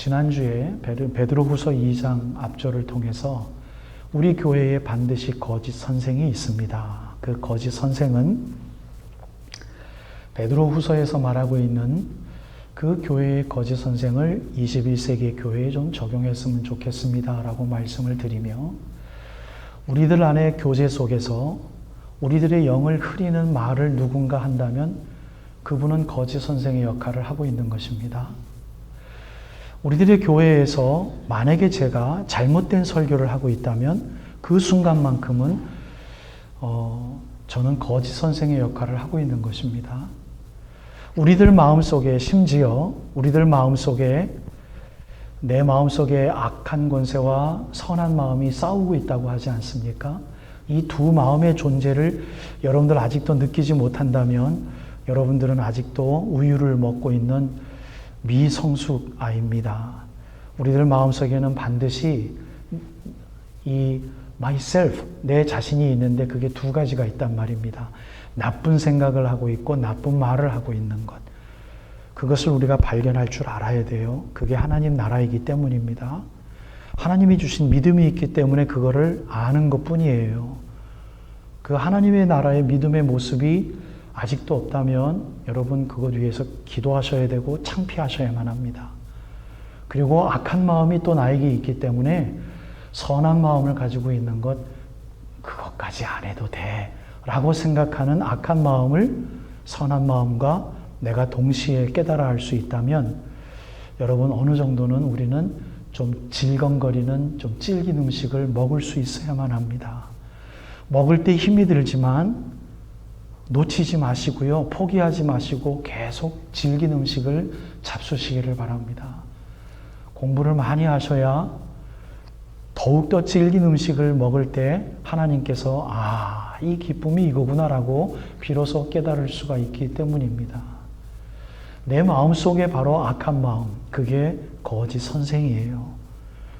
지난주에 베드로후서 2장 앞절을 통해서 우리 교회에 반드시 거짓 선생이 있습니다. 그 거짓 선생은 베드로후서에서 말하고 있는 그 교회의 거짓 선생을 21세기 교회에 좀 적용했으면 좋겠습니다 라고 말씀을 드리며, 우리들 안에 교제 속에서 우리들의 영을 흐리는 말을 누군가 한다면 그분은 거짓 선생의 역할을 하고 있는 것입니다. 우리들의 교회에서 만약에 제가 잘못된 설교를 하고 있다면 그 순간만큼은 저는 거짓 선생의 역할을 하고 있는 것입니다. 우리들 마음속에, 심지어 우리들 마음속에, 내 마음속에 악한 권세와 선한 마음이 싸우고 있다고 하지 않습니까? 이 두 마음의 존재를 여러분들 아직도 느끼지 못한다면 여러분들은 아직도 우유를 먹고 있는 미성숙 아이입니다. 우리들 마음속에는 반드시 이 myself, 내 자신이 있는데 그게 두 가지가 있단 말입니다. 나쁜 생각을 하고 있고 나쁜 말을 하고 있는 것. 그것을 우리가 발견할 줄 알아야 돼요. 그게 하나님 나라이기 때문입니다. 하나님이 주신 믿음이 있기 때문에 그거를 아는 것뿐이에요. 그 하나님의 나라의 믿음의 모습이 아직도 없다면 여러분 그것 위해서 기도하셔야 되고 창피하셔야만 합니다. 그리고 악한 마음이 또 나에게 있기 때문에 선한 마음을 가지고 있는 것, 그것까지 안 해도 돼 라고 생각하는 악한 마음을 선한 마음과 내가 동시에 깨달아 할 수 있다면 여러분 어느 정도는 우리는 좀 질겅거리는 좀 질긴 음식을 먹을 수 있어야만 합니다. 먹을 때 힘이 들지만 놓치지 마시고요. 포기하지 마시고 계속 질긴 음식을 잡수시기를 바랍니다. 공부를 많이 하셔야 더욱더 질긴 음식을 먹을 때 하나님께서 이 기쁨이 이거구나라고 비로소 깨달을 수가 있기 때문입니다. 내 마음속에 바로 악한 마음, 그게 거짓 선생이에요.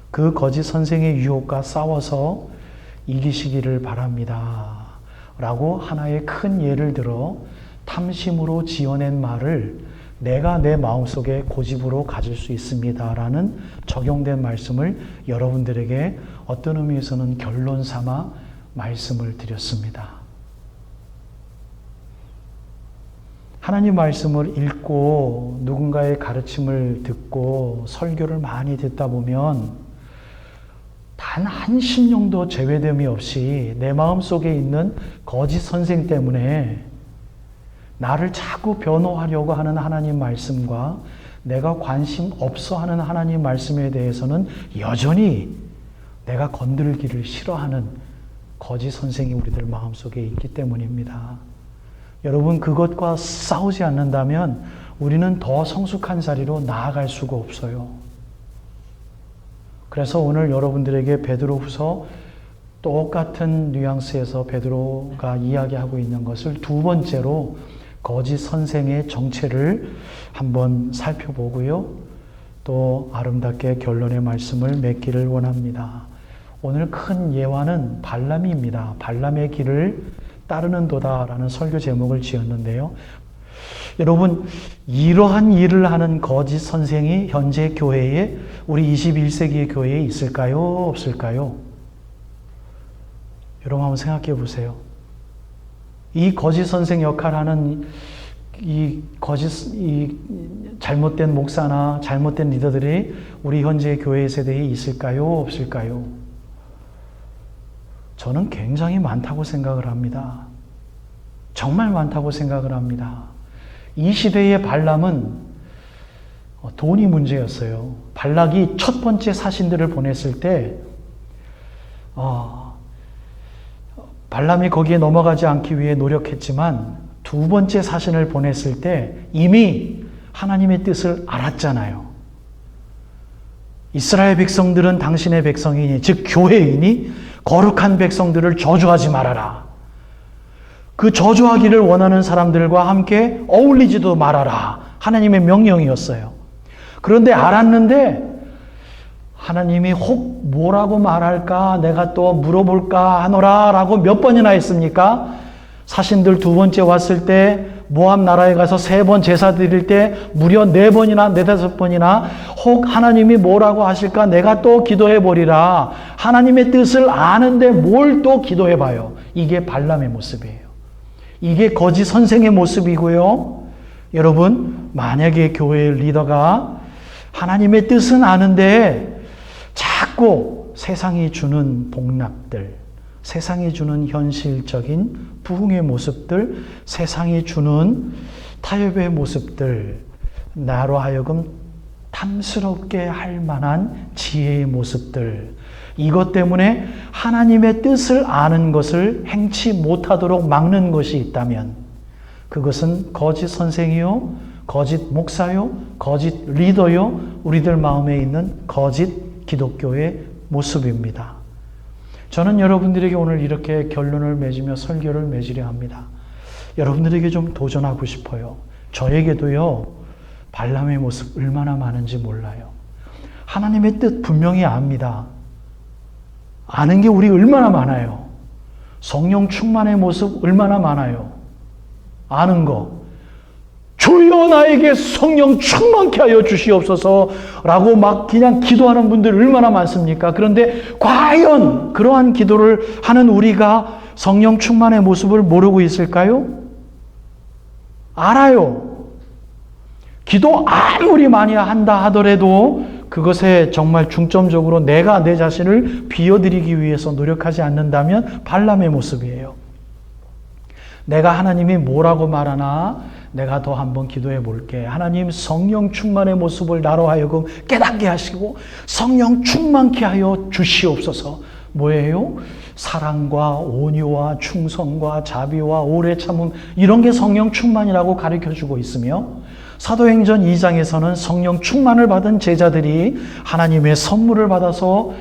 그 거짓 선생의 유혹과 싸워서 이기시기를 바랍니다. 라고 하나의 큰 예를 들어 탐심으로 지어낸 말을 내가 내 마음속에 고집으로 가질 수 있습니다. 라는 적용된 말씀을 여러분들에게 어떤 의미에서는 결론 삼아 말씀을 드렸습니다. 하나님 말씀을 읽고 누군가의 가르침을 듣고 설교를 많이 듣다 보면 단 한 심령도 제외됨이 없이 내 마음속에 있는 거짓 선생 때문에 나를 자꾸 변호하려고 하는 하나님 말씀과 내가 관심 없어 하는 하나님 말씀에 대해서는 여전히 내가 건들기를 싫어하는 거짓 선생이 우리들 마음속에 있기 때문입니다. 여러분 그것과 싸우지 않는다면 우리는 더 성숙한 자리로 나아갈 수가 없어요. 그래서 오늘 여러분들에게 베드로후서 똑같은 뉘앙스에서 베드로가 이야기하고 있는 것을 두 번째로 거짓 선생의 정체를 한번 살펴보고요. 또 아름답게 결론의 말씀을 맺기를 원합니다. 오늘 큰 예화는 발람입니다. 발람의 길을 따르는 도다라는 설교 제목을 지었는데요. 여러분 이러한 일을 하는 거짓 선생이 현재 교회에, 우리 21세기의 교회에 있을까요? 없을까요? 여러분 한번 생각해 보세요. 이 거짓 선생 역할하는 이 잘못된 목사나 잘못된 리더들이 우리 현재 교회 세대에 있을까요? 없을까요? 저는 굉장히 많다고 생각을 합니다. 정말 많다고 생각을 합니다. 이 시대의 발람은 돈이 문제였어요. 발락이 첫 번째 사신들을 보냈을 때 발람이 거기에 넘어가지 않기 위해 노력했지만 두 번째 사신을 보냈을 때 이미 하나님의 뜻을 알았잖아요. 이스라엘 백성들은 당신의 백성이니, 즉 교회이니 거룩한 백성들을 저주하지 말아라. 그 저주하기를 원하는 사람들과 함께 어울리지도 말아라. 하나님의 명령이었어요. 그런데 알았는데 하나님이 혹 뭐라고 말할까 내가 또 물어볼까 하노라 라고 몇 번이나 했습니까? 사신들 두 번째 왔을 때 모압 나라에 가서 3번 제사 드릴 때 무려 4번이나 4-5번이나 혹 하나님이 뭐라고 하실까 내가 또 기도해 보리라. 하나님의 뜻을 아는데 뭘 또 기도해 봐요. 이게 발람의 모습이에요. 이게 거짓 선생의 모습이고요. 여러분, 만약에 교회의 리더가 하나님의 뜻은 아는데 자꾸 세상이 주는 복락들, 세상이 주는 현실적인 부흥의 모습들, 세상이 주는 타협의 모습들, 나로 하여금 탐스럽게 할 만한 지혜의 모습들, 이것 때문에 하나님의 뜻을 아는 것을 행치 못하도록 막는 것이 있다면 그것은 거짓 선생이요, 거짓 목사요, 거짓 리더요, 우리들 마음에 있는 거짓 기독교의 모습입니다. 저는 여러분들에게 오늘 이렇게 결론을 맺으며 설교를 맺으려 합니다. 여러분들에게 좀 도전하고 싶어요. 저에게도요, 발람의 모습 얼마나 많은지 몰라요. 하나님의 뜻 분명히 압니다. 아는 게 우리 얼마나 많아요. 성령 충만의 모습 얼마나 많아요. 아는 거. 주여 나에게 성령 충만케 하여 주시옵소서 라고 막 그냥 기도하는 분들 얼마나 많습니까? 그런데 과연 그러한 기도를 하는 우리가 성령 충만의 모습을 모르고 있을까요? 알아요. 기도 아무리 많이 한다 하더라도 그것에 정말 중점적으로 내가 내 자신을 비워드리기 위해서 노력하지 않는다면 발람의 모습이에요. 내가 하나님이 뭐라고 말하나 내가 더 한번 기도해 볼게. 하나님 성령 충만의 모습을 나로 하여금 깨닫게 하시고 성령 충만케 하여 주시옵소서. 뭐예요? 사랑과 온유와 충성과 자비와 오래 참음, 이런 게 성령 충만이라고 가르쳐주고 있으며 사도행전 2장에서는 성령 충만을 받은 제자들이 하나님의 선물을 받아서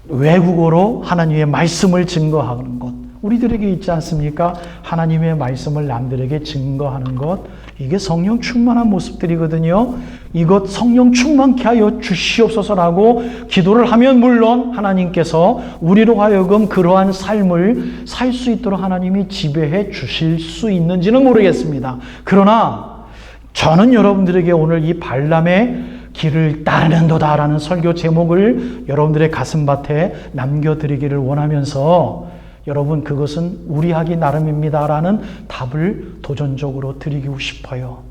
외국어로 하나님의 말씀을 증거하는 것, 우리들에게 있지 않습니까? 하나님의 말씀을 남들에게 증거하는 것, 이게 성령 충만한 모습들이거든요. 이것 성령 충만케 하여 주시옵소서라고 기도를 하면 물론 하나님께서 우리로 하여금 그러한 삶을 살 수 있도록 하나님이 지배해 주실 수 있는지는 모르겠습니다. 그러나 저는 여러분들에게 오늘 이 발람의 길을 따르는도다라는 설교 제목을 여러분들의 가슴밭에 남겨드리기를 원하면서 여러분, 그것은 우리 하기 나름입니다라는 답을 도전적으로 드리고 싶어요.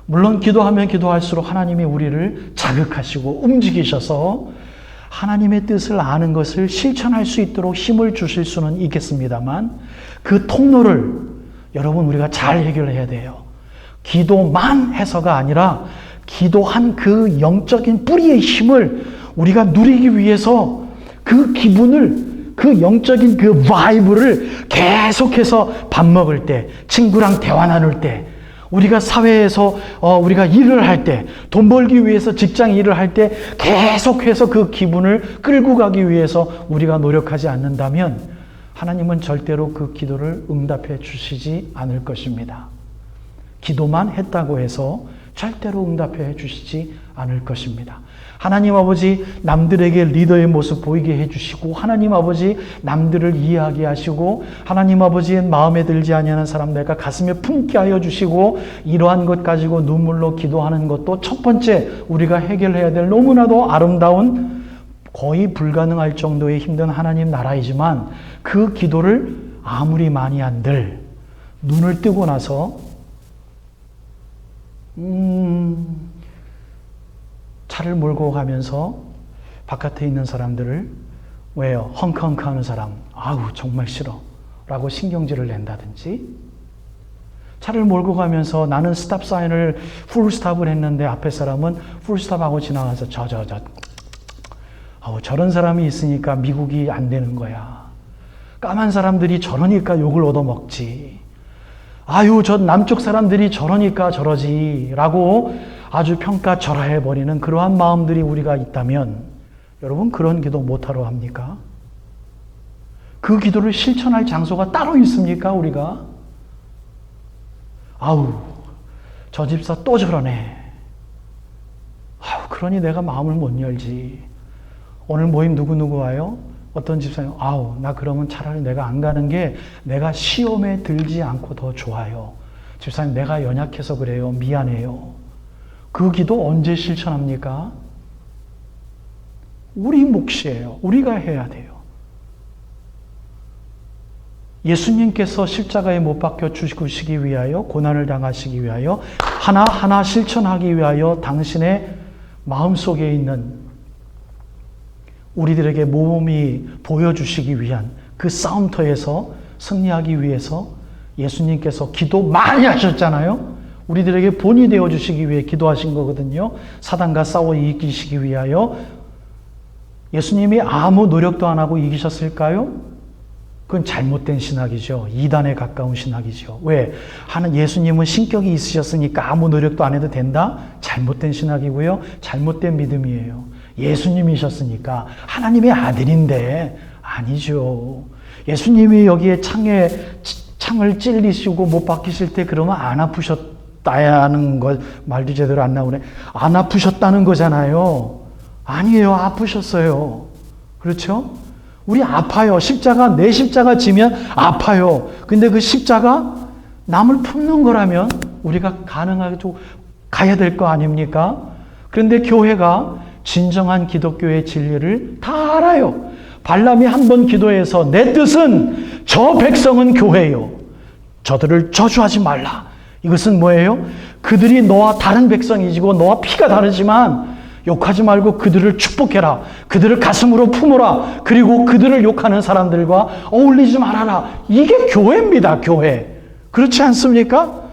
물론 기도하면 기도할수록 하나님이 우리를 자극하시고 움직이셔서 하나님의 뜻을 아는 것을 실천할 수 있도록 힘을 주실 수는 있겠습니다만 그 통로를 여러분 우리가 잘 해결해야 돼요. 기도만 해서가 아니라 기도한 그 영적인 뿌리의 힘을 우리가 누리기 위해서 그 기분을, 그 영적인 그 바이브를 계속해서 밥 먹을 때, 친구랑 대화 나눌 때, 우리가 사회에서 우리가 일을 할 때, 돈 벌기 위해서 직장 일을 할 때 계속해서 그 기분을 끌고 가기 위해서 우리가 노력하지 않는다면 하나님은 절대로 그 기도를 응답해 주시지 않을 것입니다. 기도만 했다고 해서 절대로 응답해 주시지 않을 것입니다. 하나님 아버지, 남들에게 리더의 모습 보이게 해주시고, 하나님 아버지 남들을 이해하게 하시고, 하나님 아버지의 마음에 들지 아니하는 사람 내가 가슴에 품게 하여 주시고, 이러한 것 가지고 눈물로 기도하는 것도 첫 번째 우리가 해결해야 될 너무나도 아름다운, 거의 불가능할 정도의 힘든 하나님 나라이지만 그 기도를 아무리 많이 한들 눈을 뜨고 나서 차를 몰고 가면서 바깥에 있는 사람들을, 왜요? 헝컹헝 하는 사람, 아우 정말 싫어 라고 신경질을 낸다든지, 차를 몰고 가면서 나는 스탑 사인을 풀스탑을 했는데 앞에 사람은 풀스탑하고 지나가서 저런 사람이 있으니까 미국이 안 되는 거야. 까만 사람들이 저러니까 욕을 얻어먹지. 아유, 저 남쪽 사람들이 저러니까 저러지 라고 아주 평가절하해버리는 그러한 마음들이 우리가 있다면 여러분, 그런 기도 못하러 합니까? 그 기도를 실천할 장소가 따로 있습니까? 우리가? 아우, 저 집사 또 저러네. 아우, 그러니 내가 마음을 못 열지. 오늘 모임 누구누구 와요? 어떤 집사님, 아우, 나 그러면 차라리 내가 안 가는 게 내가 시험에 들지 않고 더 좋아요. 집사님, 내가 연약해서 그래요. 미안해요. 그 기도 언제 실천합니까? 우리 몫이에요. 우리가 해야 돼요. 예수님께서 십자가에 못 박혀 죽으시기 위하여, 고난을 당하시기 위하여, 하나하나 실천하기 위하여 당신의 마음속에 있는 우리들에게 몸이 보여주시기 위한 그 싸움터에서 승리하기 위해서 예수님께서 기도 많이 하셨잖아요. 우리들에게 본이 되어주시기 위해 기도하신 거거든요. 사단과 싸워 이기시기 위하여. 예수님이 아무 노력도 안 하고 이기셨을까요? 그건 잘못된 신학이죠. 이단에 가까운 신학이죠. 왜? 예수님은 신격이 있으셨으니까 아무 노력도 안 해도 된다? 잘못된 신학이고요. 잘못된 믿음이에요. 예수님이셨으니까 하나님의 아들인데 아니죠. 예수님이 여기에 창을 찔리시고 못 박히실 때 그러면 안 아프셨다는 거, 말도 제대로 안 나오네. 안 아프셨다는 거잖아요. 아니에요. 아프셨어요. 그렇죠? 우리 아파요. 내 십자가 지면 아파요. 근데 그 십자가 남을 품는 거라면 우리가 가능하게 좀 가야 될 거 아닙니까? 그런데 교회가 진정한 기독교의 진리를 다 알아요. 발람이 한 번 기도해서 내 뜻은 저 백성은 교회요. 저들을 저주하지 말라. 이것은 뭐예요? 그들이 너와 다른 백성이지고 너와 피가 다르지만 욕하지 말고 그들을 축복해라. 그들을 가슴으로 품어라. 그리고 그들을 욕하는 사람들과 어울리지 말아라. 이게 교회입니다. 교회. 그렇지 않습니까?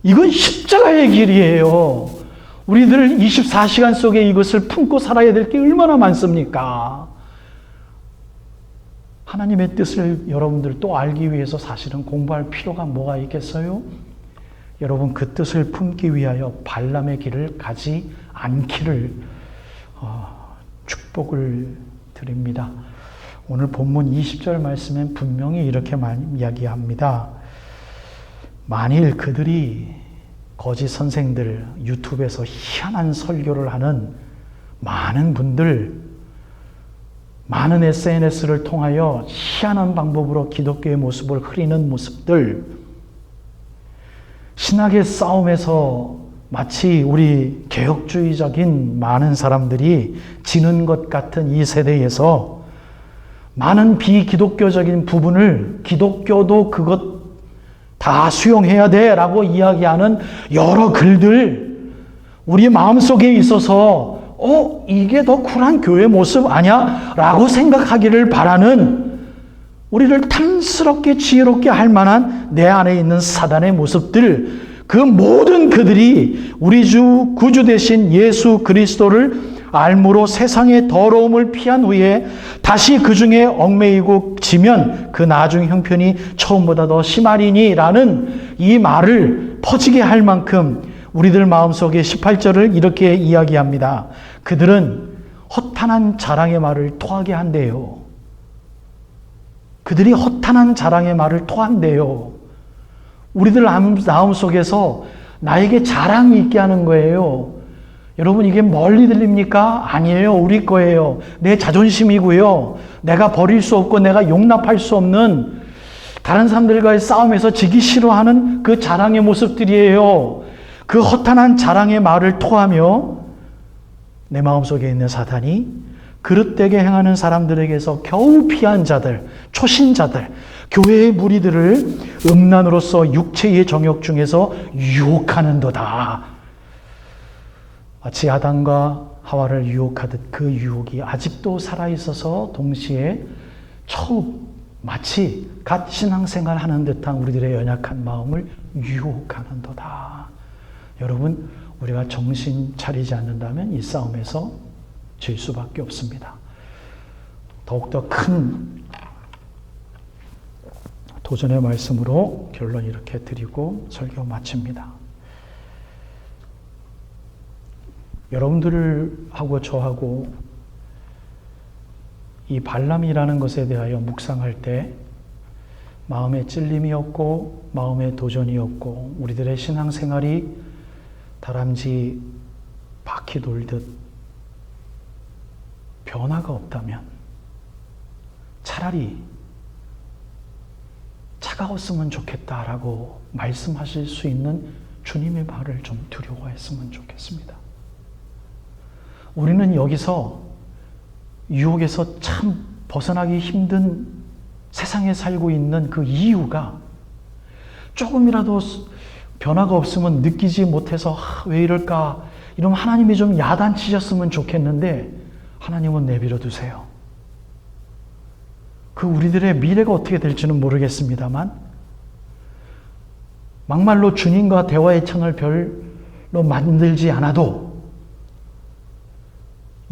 이건 십자가의 길이에요. 우리들 24시간 속에 이것을 품고 살아야 될 게 얼마나 많습니까? 하나님의 뜻을 여러분들 또 알기 위해서 사실은 공부할 필요가 뭐가 있겠어요? 여러분 그 뜻을 품기 위하여 발람의 길을 가지 않기를 축복을 드립니다. 오늘 본문 20절 말씀엔 분명히 이렇게 이야기합니다. 만일 그들이 거짓 선생들, 유튜브에서 희한한 설교를 하는 많은 분들, 많은 SNS를 통하여 희한한 방법으로 기독교의 모습을 흐리는 모습들, 신학의 싸움에서 마치 우리 개혁주의적인 많은 사람들이 지는 것 같은 이 세대에서 많은 비기독교적인 부분을 기독교도 그것 다 수용해야 돼 라고 이야기하는 여러 글들, 우리 마음속에 있어서 이게 더 쿨한 교회 모습 아니야? 라고 생각하기를 바라는, 우리를 탐스럽게 지혜롭게 할 만한 내 안에 있는 사단의 모습들, 그 모든 그들이 우리 주 구주 되신 예수 그리스도를 알므로 세상의 더러움을 피한 후에 다시 그 중에 얽매이고 지면 그 나중 형편이 처음보다 더 심하리니 라는 이 말을 퍼지게 할 만큼 우리들 마음속에 18절을 이렇게 이야기합니다. 그들은 허탄한 자랑의 말을 토하게 한대요. 그들이 허탄한 자랑의 말을 토한대요. 우리들 마음 속에서 나에게 자랑이 있게 하는 거예요. 여러분 이게 멀리 들립니까? 아니에요. 우리 거예요. 내 자존심이고요. 내가 버릴 수 없고 내가 용납할 수 없는 다른 사람들과의 싸움에서 지기 싫어하는 그 자랑의 모습들이에요. 그 허탄한 자랑의 말을 토하며 내 마음속에 있는 사탄이 그릇되게 행하는 사람들에게서 겨우 피한 자들, 초신자들, 교회의 무리들을 음란으로서 육체의 정욕 중에서 유혹하는도다. 마치 아담과 하와를 유혹하듯 그 유혹이 아직도 살아있어서 동시에 처음 마치 갓 신앙생활 하는 듯한 우리들의 연약한 마음을 유혹하는도다. 여러분, 우리가 정신 차리지 않는다면 이 싸움에서 질 수밖에 없습니다. 더욱더 큰 도전의 말씀으로 결론 이렇게 드리고 설교 마칩니다. 여러분들하고 저하고 이 발람이라는 것에 대하여 묵상할 때 마음에 찔림이 없고 마음에 도전이 없고 우리들의 신앙생활이 다람쥐 바퀴 돌듯 변화가 없다면 차라리 차가웠으면 좋겠다라고 말씀하실 수 있는 주님의 말을 좀 두려워했으면 좋겠습니다. 우리는 여기서 유혹에서 참 벗어나기 힘든 세상에 살고 있는 그 이유가 조금이라도 변화가 없으면 느끼지 못해서 왜 이럴까? 이러면 하나님이 좀 야단치셨으면 좋겠는데 하나님은 내버려 두세요. 그 우리들의 미래가 어떻게 될지는 모르겠습니다만 막말로 주님과 대화의 창을 별로 만들지 않아도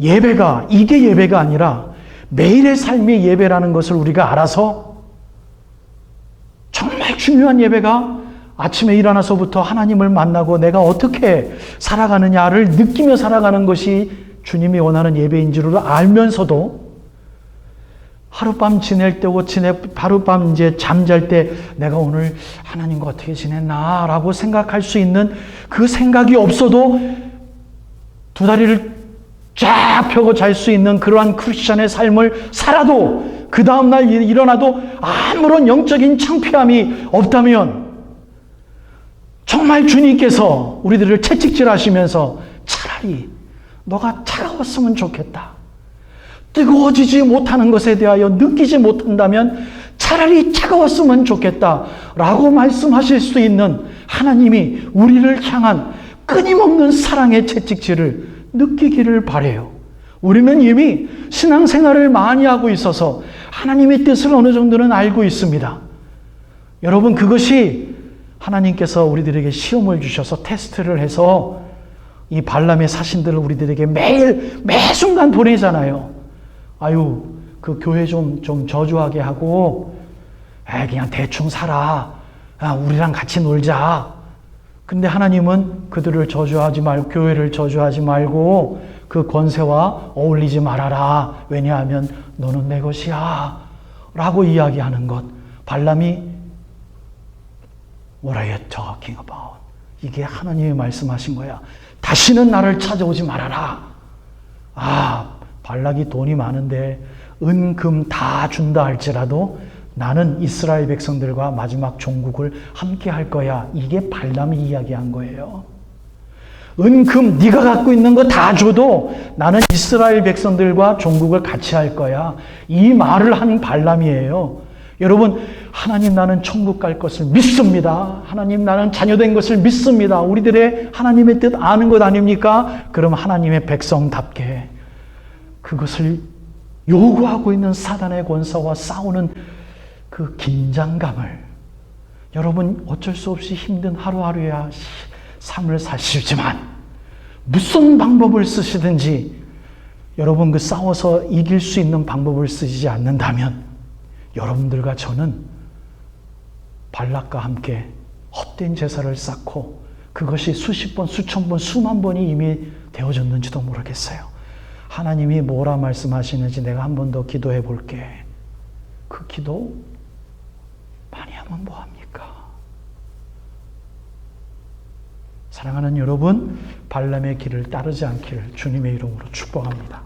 예배가 이게 예배가 아니라 매일의 삶이 예배라는 것을 우리가 알아서 정말 중요한 예배가 아침에 일어나서부터 하나님을 만나고 내가 어떻게 살아가느냐를 느끼며 살아가는 것이 주님이 원하는 예배인 줄을 알면서도 하룻밤 지낼 때고 하룻밤 이제 잠잘 때 내가 오늘 하나님과 어떻게 지냈나라고 생각할 수 있는 그 생각이 없어도 두 다리를 쫙 펴고 잘 수 있는 그러한 크리스천의 삶을 살아도 그 다음날 일어나도 아무런 영적인 창피함이 없다면 정말 주님께서 우리들을 채찍질하시면서 차라리 너가 차가웠으면 좋겠다. 뜨거워지지 못하는 것에 대하여 느끼지 못한다면 차라리 차가웠으면 좋겠다 라고 말씀하실 수 있는 하나님이 우리를 향한 끊임없는 사랑의 채찍질을 느끼기를 바라요. 우리는 이미 신앙생활을 많이 하고 있어서 하나님의 뜻을 어느 정도는 알고 있습니다. 여러분, 그것이 하나님께서 우리들에게 시험을 주셔서 테스트를 해서 이 발람의 사신들을 우리들에게 매 순간 보내잖아요. 아유, 그 교회 좀 저주하게 하고, 그냥 대충 살아. 우리랑 같이 놀자. 근데 하나님은 그들을 저주하지 말고, 교회를 저주하지 말고, 그 권세와 어울리지 말아라. 왜냐하면 너는 내 것이야. 라고 이야기하는 것. 발람이 What are you talking about? 이게 하나님이 말씀하신 거야. 다시는 나를 찾아오지 말아라. 발락이 돈이 많은데 은, 금 다 준다 할지라도 나는 이스라엘 백성들과 마지막 종국을 함께 할 거야. 이게 발람이 이야기한 거예요. 은, 금 네가 갖고 있는 거 다 줘도 나는 이스라엘 백성들과 종국을 같이 할 거야. 이 말을 한 발람이에요. 여러분, 하나님 나는 천국 갈 것을 믿습니다. 하나님 나는 자녀된 것을 믿습니다. 우리들의 하나님의 뜻 아는 것 아닙니까? 그럼 하나님의 백성답게 그것을 요구하고 있는 사단의 권세와 싸우는 그 긴장감을 여러분 어쩔 수 없이 힘든 하루하루의 삶을 사시지만 무슨 방법을 쓰시든지 여러분 그 싸워서 이길 수 있는 방법을 쓰지 않는다면 여러분들과 저는 발락과 함께 헛된 제사를 쌓고 그것이 수십 번, 수천 번, 수만 번이 이미 되어졌는지도 모르겠어요. 하나님이 뭐라 말씀하시는지 내가 한 번 더 기도해 볼게. 그 기도 많이 하면 뭐합니까? 사랑하는 여러분, 발람의 길을 따르지 않기를 주님의 이름으로 축복합니다.